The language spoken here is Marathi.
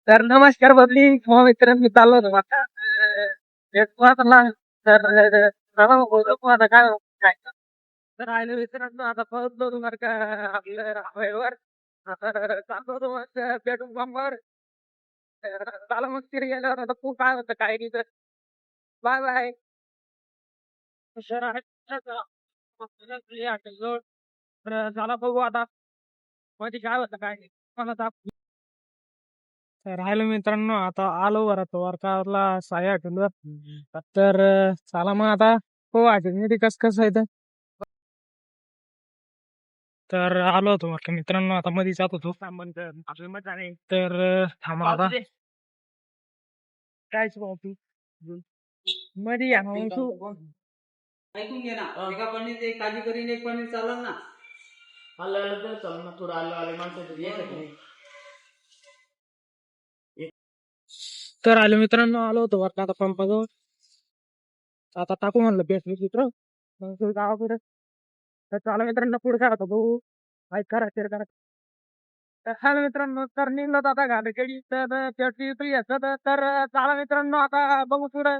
तर नमस्कार पब्लिक, मग मित्रांनो मी चाललो होतो आता वाचला तर चला मग बोलतो मग आता काय काय तर राहिले मित्रांनो आता पोहोचलो तुम्हाला का आपल्या हवेवर आता चाललो होतो मग पेट्रोल पंपावर चला मग तिथे गेल्यावर आता खूप काय होतं काय नाही तर बाय बाय शहर आहे हॉटेलजवळ तर चला बघू आता मध्ये काय होतं काय नाही मला तर राहिलो मित्रांनो आता आलो बरं वर्काला साई हॉटेलवर तर चला मग आता हो हॉटेल कस कसं आहे तर आलो होतो म्हटलं मित्रांनो आता मध्ये जात होतो तर थांबा आता कायच पाहतो मध्ये या मग तू ऐकून घे ना एका पनीर एक काजी करीन एक पनीर चालेल ना आलं आलं तर चालेल ना थोडं आलं आलं माणसाचं एकच नाही तर आलो मित्रांनो आलो होतो वाटलं आता पंपाजवळ आता टाकू म्हणलं पेट्रोल चित्र मग गावाकडे तर चालू मित्रांनो पुढे काय होतं भाऊ ऐक करा शेअर करा तर हॅलो मित्रांनो तर निघलो आता गाडीकडे तर पेट्रोल घ्यायचं तर चाला मित्रांनो आता बघू पुढं